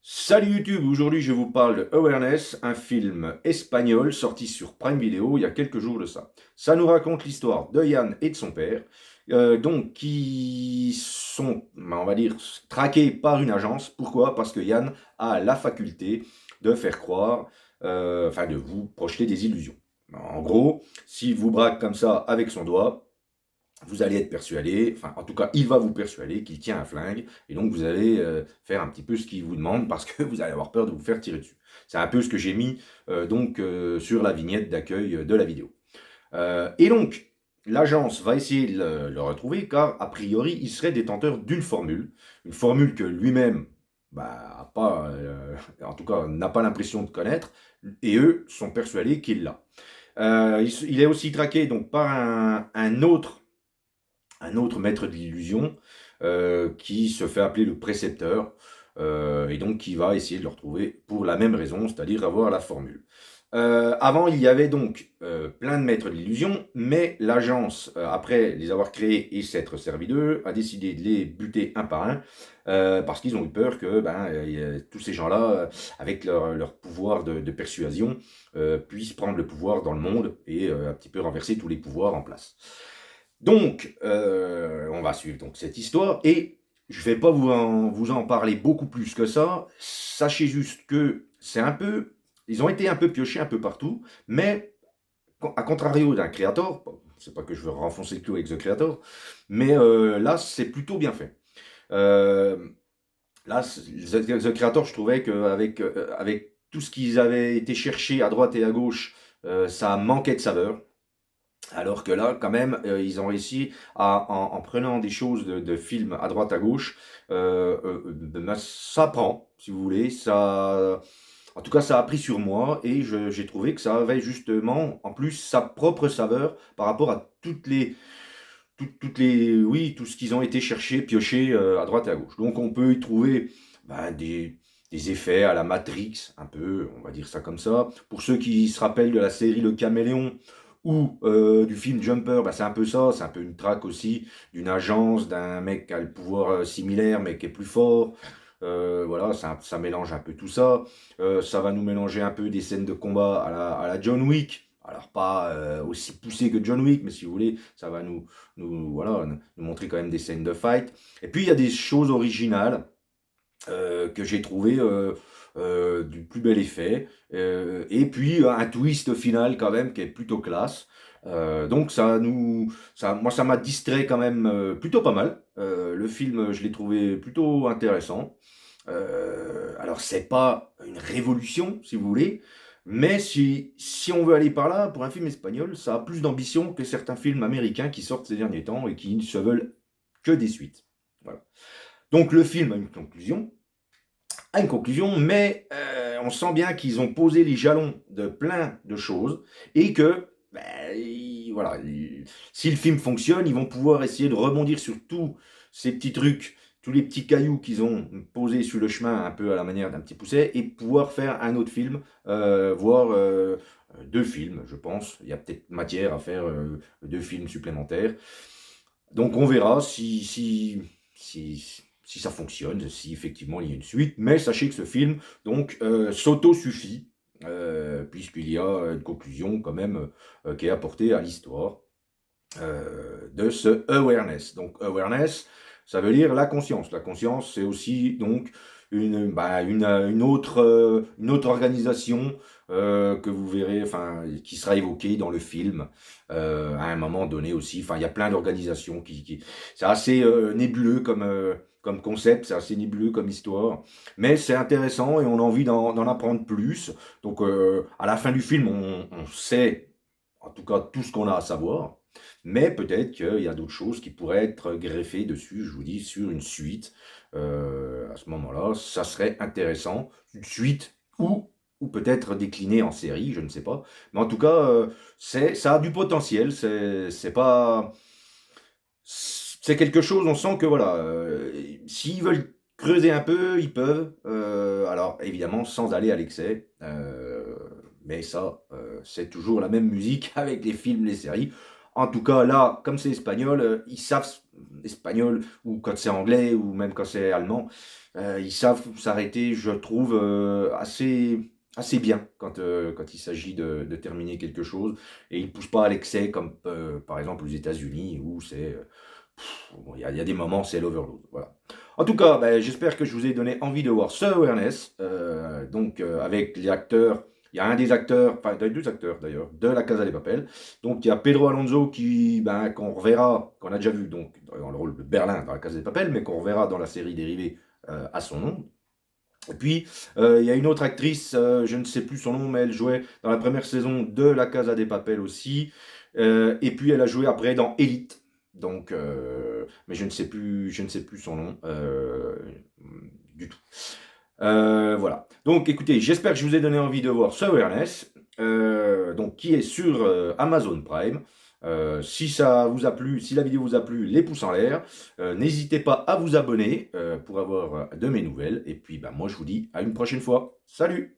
Salut YouTube, aujourd'hui je vous parle de Awareness, un film espagnol sorti sur Prime Video il y a quelques jours de ça. Ça nous raconte l'histoire de Yann et de son père, donc qui sont, on va dire, traqués par une agence. Pourquoi? Parce que Yann a la faculté de faire croire, enfin de vous projeter des illusions. En gros, s'il vous braque comme ça avec son doigt, vous allez être persuadé, enfin en tout cas il va vous persuader qu'il tient un flingue, et donc vous allez faire un petit peu ce qu'il vous demande parce que vous allez avoir peur de vous faire tirer dessus. C'est un peu ce que j'ai mis sur la vignette d'accueil de la vidéo. Et donc l'agence va essayer de le retrouver car a priori il serait détenteur une formule que lui-même a pas, en tout cas n'a pas l'impression de connaître, et eux sont persuadés qu'il l'a. Il est aussi traqué donc par un autre maître de l'illusion qui se fait appeler le précepteur et donc qui va essayer de le retrouver pour la même raison, c'est-à-dire avoir la formule. Avant, il y avait donc plein de maîtres de l'illusion, mais l'agence, après les avoir créés et s'être servi d'eux, a décidé de les buter un par un, parce qu'ils ont eu peur que tous ces gens-là, avec leur pouvoir de persuasion, puissent prendre le pouvoir dans le monde et un petit peu renverser tous les pouvoirs en place. Donc, on va suivre donc cette histoire, et je vais pas vous en parler beaucoup plus que ça. Sachez juste que c'est un peu, ils ont été un peu piochés un peu partout, mais à contrario d'un Creator, bon, c'est pas que je veux renfoncer le clou avec The Creator, mais là c'est plutôt bien fait. Euh, Là, The Creator, je trouvais qu'avec avec tout ce qu'ils avaient été chercher à droite et à gauche, ça manquait de saveur. Alors que là, quand même, ils ont réussi en prenant des choses de films à droite à gauche, ça prend, si vous voulez, ça, en tout cas, ça a pris sur moi, et j'ai trouvé que ça avait justement, en plus, sa propre saveur par rapport à oui, tout ce qu'ils ont été chercher, piocher à droite et à gauche. Donc, on peut y trouver des effets à la Matrix, un peu, on va dire ça comme ça. Pour ceux qui se rappellent de la série Le Caméléon, ou du film Jumper, c'est un peu ça, c'est un peu une traque aussi d'une agence, d'un mec qui a le pouvoir similaire mais qui est plus fort. Voilà, ça mélange un peu tout ça. Ça va nous mélanger un peu des scènes de combat à la John Wick. Alors pas aussi poussé que John Wick, mais si vous voulez, ça va voilà, nous montrer quand même des scènes de fight. Et puis il y a des choses originales que j'ai trouvé du plus bel effet. Et puis un twist final quand même qui est plutôt classe. Donc moi ça m'a distrait quand même plutôt pas mal. Le film, je l'ai trouvé plutôt intéressant. Alors c'est pas une révolution si vous voulez, mais si on veut aller par là, pour un film espagnol, ça a plus d'ambition que certains films américains qui sortent ces derniers temps et qui ne se veulent que des suites. Voilà. Donc le film a une conclusion, mais on sent bien qu'ils ont posé les jalons de plein de choses, et que, voilà, si le film fonctionne, ils vont pouvoir essayer de rebondir sur tous ces petits trucs, tous les petits cailloux qu'ils ont posés sur le chemin, un peu à la manière d'un petit pousset, et pouvoir faire un autre film, voire deux films, je pense. Il y a peut-être matière à faire deux films supplémentaires. Donc on verra si ça fonctionne, si effectivement il y a une suite. Mais sachez que ce film donc s'auto-suffit, puisqu'il y a une conclusion quand même qui est apportée à l'histoire de ce awareness. Donc awareness, ça veut dire la conscience. La conscience, c'est aussi donc une autre organisation que vous verrez, enfin, qui sera évoquée dans le film à un moment donné aussi. Enfin, il y a plein d'organisations c'est assez nébuleux comme concept, c'est assez nébuleux comme histoire, mais c'est intéressant et on a envie d'en apprendre plus. Donc, à la fin du film, on sait en tout cas tout ce qu'on a à savoir. Mais peut-être qu'il y a d'autres choses qui pourraient être greffées dessus, je vous dis, sur une suite. À ce moment-là, ça serait intéressant. Une suite ou peut-être déclinée en série, je ne sais pas. Mais en tout cas, ça a du potentiel. C'est pas. C'est quelque chose, on sent que voilà, s'ils veulent creuser un peu, ils peuvent. Alors évidemment, sans aller à l'excès. Mais ça, c'est toujours la même musique avec les films, les séries. En tout cas, là, comme c'est espagnol, ils savent, espagnol, ou quand c'est anglais, ou même quand c'est allemand, ils savent s'arrêter, je trouve, assez bien quand il s'agit de terminer quelque chose. Et ils ne poussent pas à l'excès, comme par exemple aux États-Unis, où c'est. Bon, il y a des moments, c'est l'overload. Voilà. En tout cas, ben, j'espère que je vous ai donné envie de voir ce Awareness. Donc, avec les acteurs. Il y a un des acteurs, enfin, il y a deux acteurs d'ailleurs, de La Casa de Papel. Donc, il y a Pedro Alonso ben, qu'on reverra, qu'on a déjà vu donc, dans le rôle de Berlin dans La Casa de Papel, mais qu'on reverra dans la série dérivée à son nom. Et puis, il y a une autre actrice, je ne sais plus son nom, mais elle jouait dans la première saison de La Casa de Papel aussi. Et puis, elle a joué après dans Elite. Donc, mais je ne sais plus son nom du tout. Voilà. Donc, écoutez, j'espère que je vous ai donné envie de voir ce Awareness, donc qui est sur Amazon Prime. Si ça vous a plu, si la vidéo vous a plu, les pouces en l'air. N'hésitez pas à vous abonner pour avoir de mes nouvelles. Et puis, bah, moi, je vous dis à une prochaine fois. Salut!